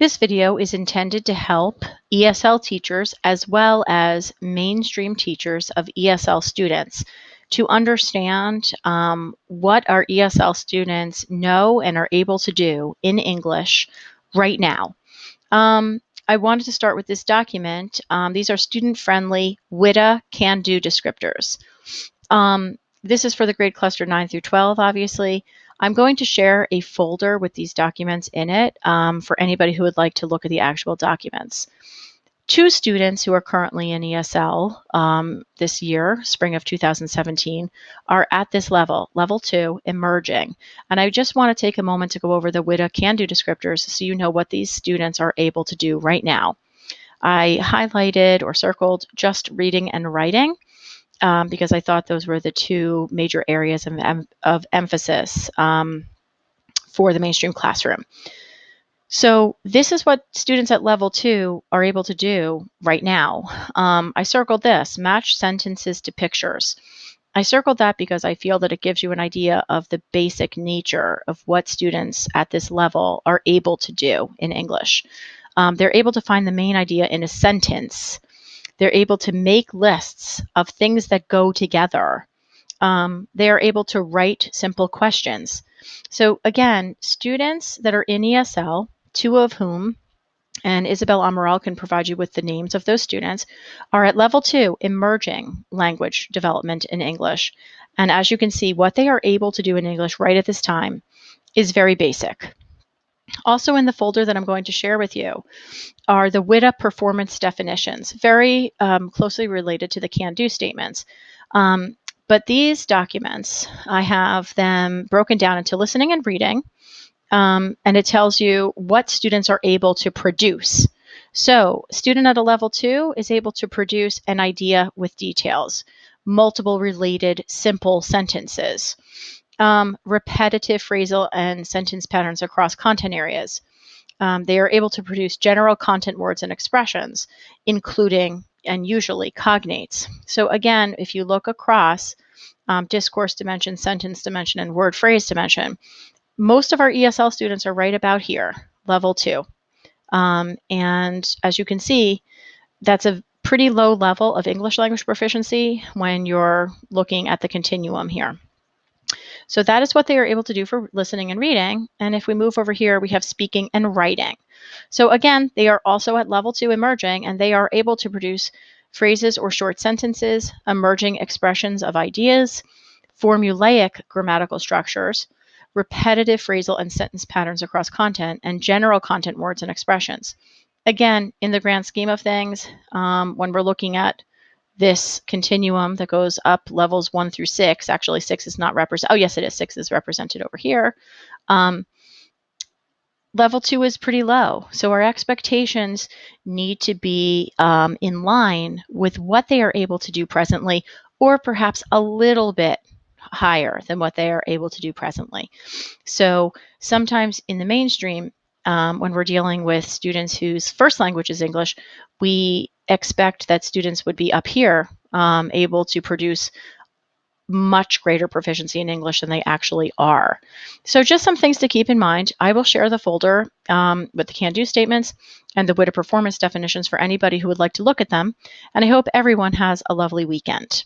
This video is intended to help ESL teachers as well as mainstream teachers of ESL students to understand what our ESL students know and are able to do in English right now. I wanted to start with this document. These are student-friendly WIDA can-do descriptors. This is for the grade cluster 9 through 12, obviously. I'm going to share a folder with these documents in it for anybody who would like to look at the actual documents. Two students who are currently in ESL this year, spring of 2017, are at this level, level 2, emerging. And I just want to take a moment to go over the WIDA can-do descriptors so you know what these students are able to do right now. I highlighted or circled just reading and writing. Because I thought those were the two major areas of emphasis for the mainstream classroom. So this is what students at level 2 are able to do right now. I circled this, match sentences to pictures. I circled that because I feel that it gives you an idea of the basic nature of what students at this level are able to do in English. They're able to find the main idea in a sentence. They're able to make lists of things that go together. They are able to write simple questions. So again, students that are in ESL, two of whom, and Isabel Amaral can provide you with the names of those students, are at level 2, emerging language development in English. And as you can see, what they are able to do in English right at this time is very basic. Also in the folder that I'm going to share with you are the WIDA performance definitions, very closely related to the can-do statements. But these documents, I have them broken down into listening and reading, and it tells you what students are able to produce. So student at a level 2 is able to produce an idea with details, multiple related simple sentences, repetitive phrasal and sentence patterns across content areas. They are able to produce general content words and expressions, including and usually cognates. So again, if you look across discourse dimension, sentence dimension, and word phrase dimension, most of our ESL students are right about here, level 2. And as you can see, that's a pretty low level of English language proficiency when you're looking at the continuum here. So that is what they are able to do for listening and reading. And if we move over here, we have speaking and writing. So again, they are also at level 2 emerging, and they are able to produce phrases or short sentences, emerging expressions of ideas, formulaic grammatical structures, repetitive phrasal and sentence patterns across content, and general content words and expressions. Again, in the grand scheme of things, when we're looking at this continuum that goes up levels 1 through 6. Actually, 6 is not represented. Oh, yes, it is. 6 is represented over here. Level 2 is pretty low. So our expectations need to be in line with what they are able to do presently, or perhaps a little bit higher than what they are able to do presently. So sometimes in the mainstream, when we're dealing with students whose first language is English, we expect that students would be up here able to produce much greater proficiency in English than they actually are. So just some things to keep in mind. I will share the folder with the can-do statements and the WIDA performance definitions for anybody who would like to look at them. And I hope everyone has a lovely weekend.